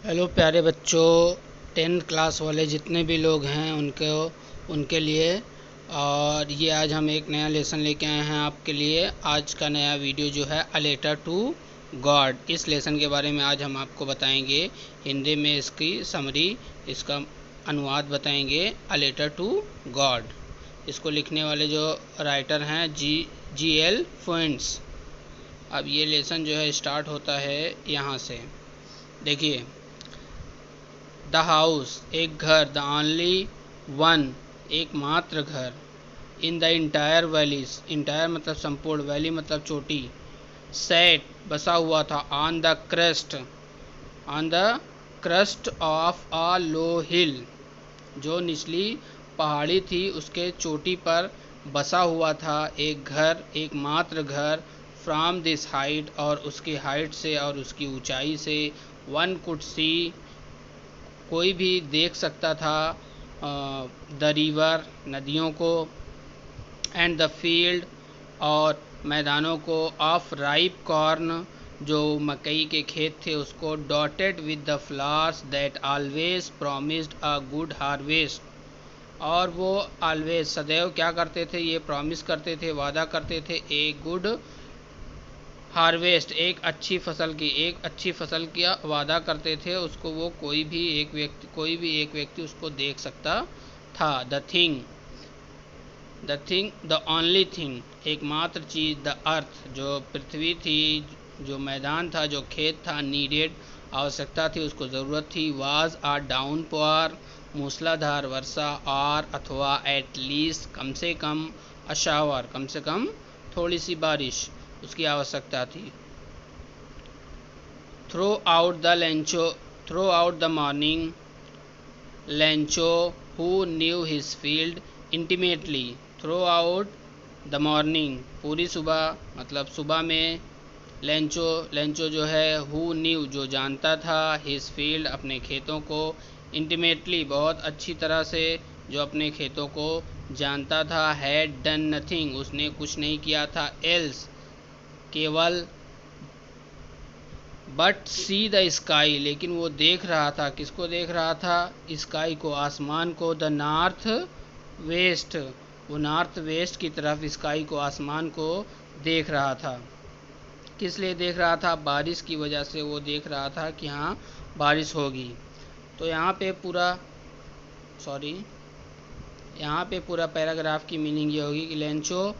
Hello प्यारे बच्चों, 10th class वाले जितने भी लोग हैं उनके लिए। और ये आज हम एक नया लेसन लेके आए हैं आपके लिए। आज का नया वीडियो जो है अ लेटर टू गॉड, इस लेसन के बारे में आज हम आपको बताएंगे। हिंदी में इसकी समरी, इसका अनुवाद बताएंगे। अ लेटर टू गॉड, इसको लिखने वाले जो राइटर हैं जी.एल. फ्वेंट्स। अब ये लेसन जो है स्टार्ट होता है यहाँ से। देखिए, द हाउस एक घर, द ओनली वन एकमात्र घर, in the entire valleys, entire मतलब संपूर्ण, वैली मतलब चोटी, सेट बसा हुआ था, on the crust of a low hill, जो निचली पहाड़ी थी उसके चोटी पर बसा हुआ था एक घर, एकमात्र घर। फ्रॉम दिस हाइट, और उसकी हाइट से और उसकी ऊंचाई से, वन कुड सी कोई भी देख सकता था, द रिवर नदियों को, एंड द फील्ड और मैदानों को, ऑफ राइप कॉर्न जो मकई के खेत थे उसको, dotted with the flowers that always promised a good harvest. और वो ऑलवेज सदैव क्या करते थे, ये प्रॉमिस करते थे, वादा करते थे, ए गुड हार्वेस्ट एक अच्छी फसल की वादा करते थे उसको। वो कोई भी एक व्यक्ति उसको देख सकता था। द ओनली थिंग एकमात्र चीज, द अर्थ जो पृथ्वी थी, जो मैदान था, जो खेत था, नीडेड आवश्यकता थी, उसको ज़रूरत थी, वाज आ डाउन पॉर मूसलाधार वर्षा, और अथवा एट लीस्ट कम से कम, अशावर कम से कम थोड़ी सी बारिश उसकी आवश्यकता थी। Throughout the morning Lencho who knew his field intimately, throughout the morning पूरी सुबह मतलब सुबह में, लेंचो जो है, हु न्यू जो जानता था, हिज फील्ड अपने खेतों को, इंटीमेटली बहुत अच्छी तरह से जो अपने खेतों को जानता था, हैड डन नथिंग उसने कुछ नहीं किया था, एल्स केवल, बट सी द स्काई लेकिन वो देख रहा था, किसको देख रहा था, स्काई को, आसमान को, द नॉर्थ वेस्ट वो नॉर्थ वेस्ट की तरफ स्काई को, आसमान को देख रहा था। किस लिए देख रहा था, बारिश की वजह से वो देख रहा था कि हाँ बारिश होगी। तो यहाँ पे पूरा पैराग्राफ की मीनिंग ये होगी कि लेंचो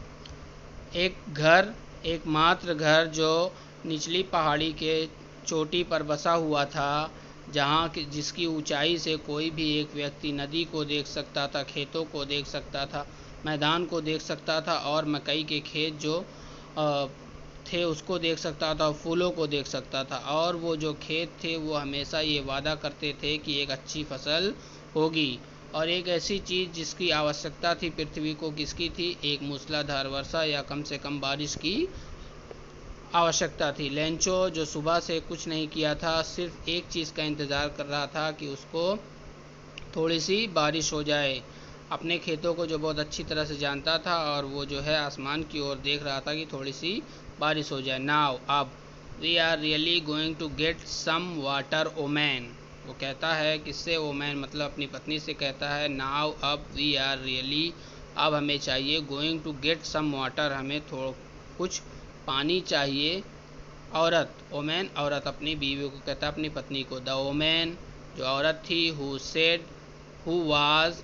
एकमात्र घर जो निचली पहाड़ी के चोटी पर बसा हुआ था, जिसकी ऊंचाई से कोई भी एक व्यक्ति नदी को देख सकता था, खेतों को देख सकता था, मैदान को देख सकता था, और मकई के खेत जो थे उसको देख सकता था, फूलों को देख सकता था। और वो जो खेत थे वो हमेशा ये वादा करते थे कि एक अच्छी फसल होगी, और एक ऐसी चीज़ जिसकी आवश्यकता थी पृथ्वी को, किसकी थी, एक मूसलाधार वर्षा या कम से कम बारिश की आवश्यकता थी। लेंचो जो सुबह से कुछ नहीं किया था, सिर्फ एक चीज़ का इंतज़ार कर रहा था कि उसको थोड़ी सी बारिश हो जाए। अपने खेतों को जो बहुत अच्छी तरह से जानता था, और वो जो है आसमान की ओर देख रहा था कि थोड़ी सी बारिश हो जाए। नाउ अब, we are really going to get some water woman, वो कहता है किससे, ओमैन मतलब अपनी पत्नी से कहता है। नाउ अब, वी आर रियली अब हमें चाहिए, going to get some water हमें कुछ पानी चाहिए। औरत, ओमैन औरत अपनी बीवी को कहता है, अपनी पत्नी को। द ओमैन जो औरत थी, हु वाज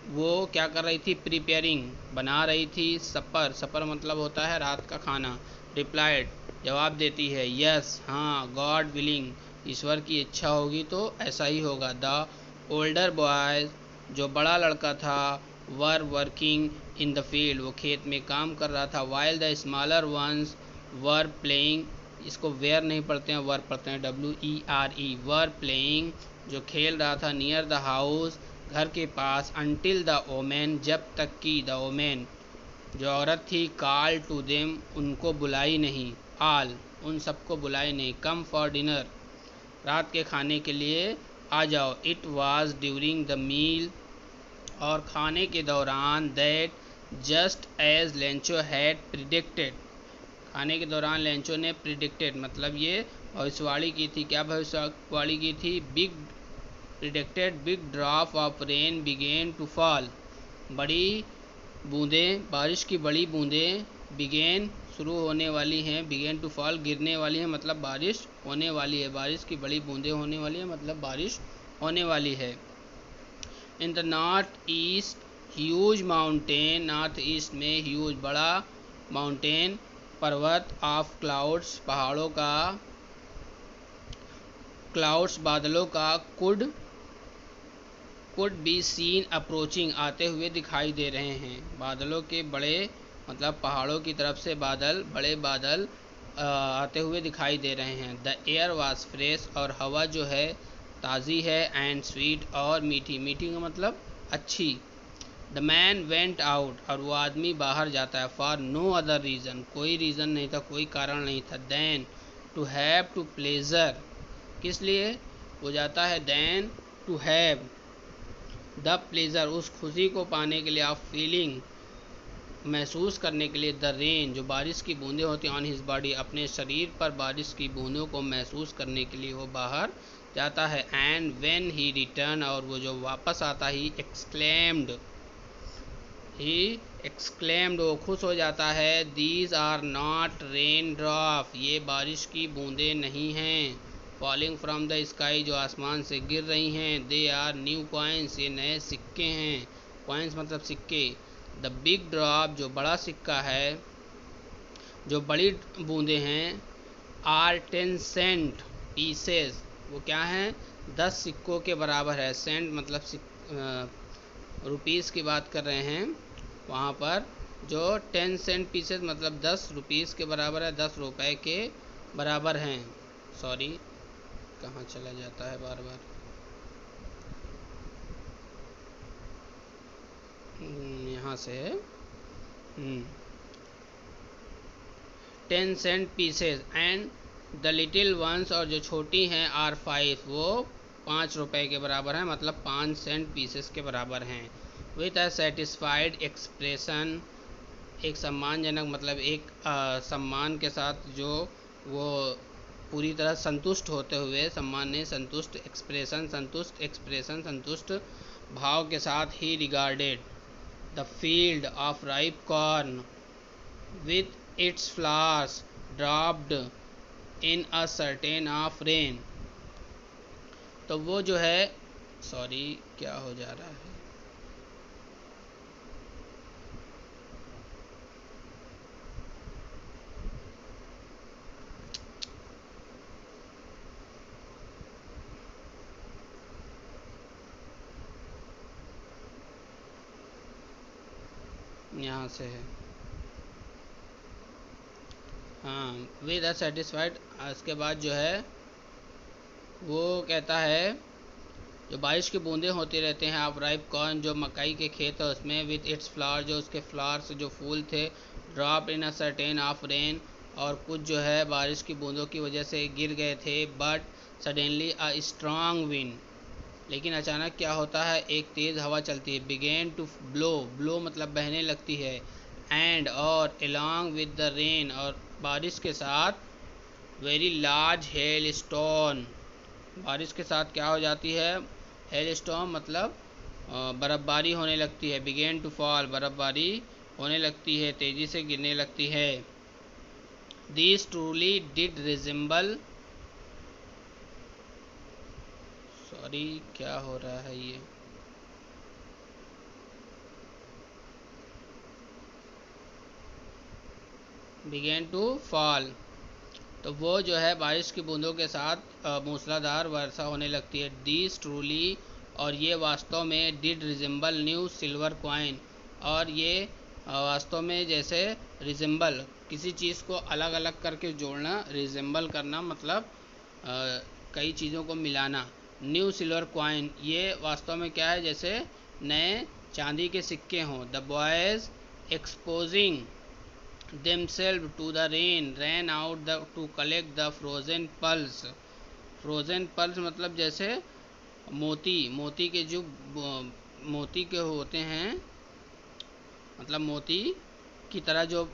वो क्या कर रही थी, प्रिपेयरिंग बना रही थी, सपर मतलब होता है रात का खाना। रिप्लाइड जवाब देती है, यस हाँ, गॉड विलिंग ईश्वर की इच्छा होगी तो ऐसा ही होगा। द ओल्डर बॉयज जो बड़ा लड़का था, were working in the field वो खेत में काम कर रहा था, while the smaller ones were playing, इसको वेयर नहीं पढ़ते हैं, वर पढ़ते हैं, WERE, वर प्लेइंग जो खेल रहा था, नियर द हाउस घर के पास, अनटिल द ओमेन जब तक कि, द ओमेन जो औरत थी, कॉल टू देम उनको बुलाई नहीं, ऑल उन सबको बुलाई नहीं, कम फॉर डिनर रात के खाने के लिए आ जाओ। It was during the meal और खाने के दौरान, that just as Lencho had predicted खाने के दौरान लेंचो ने प्रिडिक्टेड मतलब ये भविष्यवाणी की थी। क्या भविष्यवाणी की थी? Big predicted big drop of rain began to fall. बड़ी बूंदें, बारिश की बड़ी बूंदें बिगेन शुरू होने वाली हैं, बिगेन टू फॉल गिरने वाली हैं, मतलब बारिश होने वाली है। बारिश की बड़ी बूंदें होने वाली है मतलब बारिश होने वाली है। In the north east huge mountain, north east में ह्यूज बड़ा, माउंटेन पर्वत, ऑफ क्लाउड्स पहाड़ों का, क्लाउड्स बादलों का, कुड बी सीन अप्रोचिंग आते हुए दिखाई दे रहे हैं। बादलों के बड़े मतलब पहाड़ों की तरफ से बादल, बड़े बादल आते हुए दिखाई दे रहे हैं। द एयर वाज फ्रेश और हवा जो है ताज़ी है, एंड स्वीट और मीठी, मीठी का मतलब अच्छी। द मैन वेंट आउट और वो आदमी बाहर जाता है, फॉर नो अदर रीज़न, कोई रीज़न नहीं था, कोई कारण नहीं था, then to have to pleasure, किस लिए वो जाता है? Then to have the pleasure, उस खुशी को पाने के लिए, ऑफ फीलिंग महसूस करने के लिए, द रेन जो बारिश की बूंदें होती हैं, ऑन हिज बॉडी अपने शरीर पर बारिश की बूंदों को महसूस करने के लिए वो बाहर जाता है। एंड व्हेन ही रिटर्न और वो जो वापस आता, ही एक्सक्लेम्ड वो खुश हो जाता है, these are not rain drop, ये बारिश की बूंदें नहीं हैं, फॉलिंग फ्रॉम द स्काई जो आसमान से गिर रही हैं, दे आर न्यू कॉइन्स ये नए सिक्के हैं, कॉइन्स मतलब सिक्के। द बिग ड्रॉप जो बड़ा सिक्का है, जो बड़ी बूंदें हैं, आर 10 सेंट पीसेस, वो क्या हैं? 10 सिक्कों के बराबर है। सेंट मतलब रुपीज़ की बात कर रहे हैं वहाँ पर, जो 10 सेंट पीसेस मतलब 10 रुपीज़ के बराबर है, 10 रुपए के बराबर हैं। सॉरी, कहाँ चला जाता है बार बार, यहाँ से है। 10 cent pieces and the little ones और जो छोटी हैं, आर 5 वो 5 रुपए के बराबर हैं, मतलब 5 सेंट पीसेस के बराबर हैं। विथ अ सेटिस्फाइड एक्सप्रेशन, एक सम्मानजनक मतलब एक सम्मान के साथ, जो वो पूरी तरह संतुष्ट होते हुए, सम्मान नहीं संतुष्ट, एक्सप्रेशन संतुष्ट, एक्सप्रेशन संतुष्ट भाव के साथ, ही regarded the field of ripe corn with its flowers dropped in a certain of rain. तो वो जो है, सॉरी क्या हो जा रहा है, यहाँ से है। हाँ, विद अ सेटिस्फाइड, इसके बाद जो है वो कहता है, जो बारिश की बूंदें होती रहते हैं, आप राइप कॉर्न जो मकई के खेत है उसमें, विथ इट्स फ्लावर जो उसके फ्लावर्स जो फूल थे, drop in a certain of rain और कुछ जो है बारिश की बूंदों की वजह से गिर गए थे, but suddenly a strong wind, लेकिन अचानक क्या होता है, एक तेज़ हवा चलती है, बिगेन टू ब्लो, ब्लो मतलब बहने लगती है, एंड और along विद द रेन और बारिश के साथ, वेरी लार्ज हेल स्टोन, बारिश के साथ क्या हो जाती है? हेल स्टॉर्म मतलब बर्फ़बारी होने लगती है, बिगेन टू फॉल बर्फ़बारी होने लगती है, तेज़ी से गिरने लगती है। This truly did resemble, sorry क्या हो रहा है ये, बिगेन टू फॉल, तो वो जो है बारिश की बूंदों के साथ मूसलाधार वर्षा होने लगती है। दीज ट्रूली और ये वास्तव में, did resemble new silver coin, और ये वास्तव में जैसे रिजेंबल, किसी चीज़ को अलग अलग करके जोड़ना, रिजेंबल करना मतलब कई चीज़ों को मिलाना। न्यू सिल्वर कॉइन ये वास्तव में क्या है? जैसे नए चांदी के सिक्के हों। The boys exposing themselves to the rain ran out to collect the frozen pearls, frozen pearls मतलब जैसे मोती, मोती के जो मोती के होते हैं, मतलब मोती की तरह जो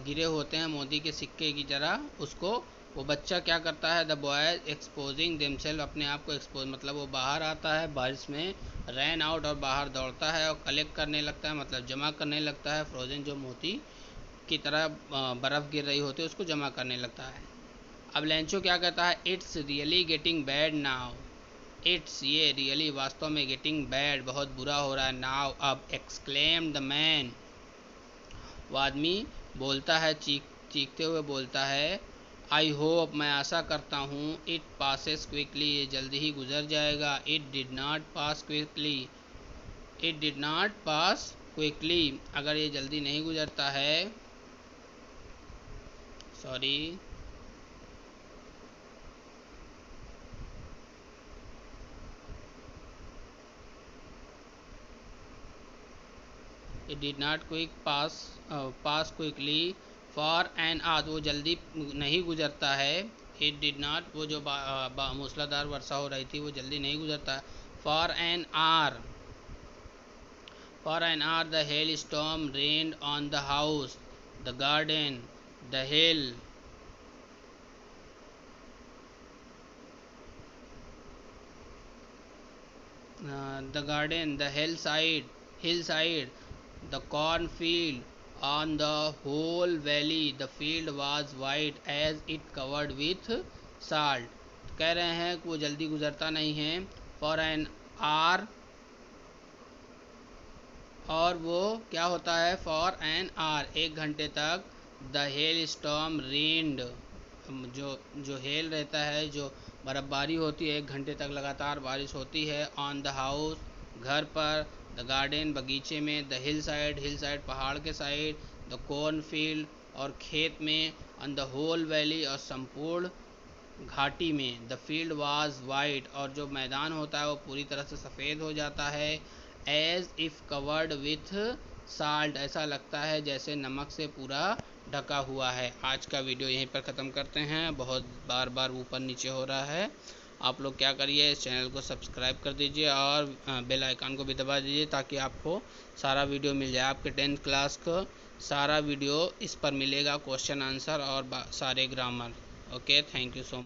गिरे होते हैं, मोती के सिक्के की तरह, उसको वो बच्चा क्या करता है, द बॉय एक्सपोजिंग देमसेल्फ, अपने आप को एक्सपोज मतलब वो बाहर आता है बारिश में, रैन आउट और बाहर दौड़ता है और कलेक्ट करने लगता है मतलब जमा करने लगता है, फ्रोजन जो मोती की तरह बर्फ़ गिर रही होती है उसको जमा करने लगता है। अब लेंचो क्या कहता है, it's really getting bad now, it's ये रियली वास्तव में गेटिंग बैड बहुत बुरा हो रहा है, नाउ अब, एक्सक्लेम द मैन, वो आदमी बोलता है, चीखते हुए बोलता है, आई होप मैं आशा करता हूँ, इट पासेस क्विकली ये जल्दी ही गुजर जाएगा, it did not pass quickly, it did not pass quickly, अगर ये जल्दी नहीं गुजरता है, sorry, it did not pass quickly for an hour, वो जल्दी नहीं गुजरता है, इट डिड नॉट वो जो मूसलाधार वर्षा हो रही थी वो जल्दी नहीं गुजरता, for an hour the hell storm rained on the house, the garden, the hill, the hillside, the cornfield, on the whole valley, the field was white as it covered with salt. कह रहे हैं कि वो जल्दी गुजरता नहीं है, for N R, और वो क्या होता है, फॉर एन आर एक घंटे तक, द हेल स्टॉर्म रेन्ड, जो हेल रहता है, जो बर्फ़बारी होती है, एक घंटे तक लगातार बारिश होती है, ऑन द हाउस घर पर, द गार्डन बगीचे में, द हिल साइड पहाड़ के साइड, द कॉर्न फील्ड और खेत में, ऑन द होल वैली और संपूर्ण घाटी में, द फील्ड वाज वाइट और जो मैदान होता है वो पूरी तरह से सफ़ेद हो जाता है, as if covered with salt, ऐसा लगता है जैसे नमक से पूरा ढका हुआ है। आज का वीडियो यहीं पर ख़त्म करते हैं, बहुत बार ऊपर नीचे हो रहा है, आप लोग क्या करिए, इस चैनल को सब्सक्राइब कर दीजिए और बेल आइकन को भी दबा दीजिए ताकि आपको सारा वीडियो मिल जाए, आपके 10th क्लास का सारा वीडियो इस पर मिलेगा, क्वेश्चन आंसर और सारे grammar. Okay, thank you so much.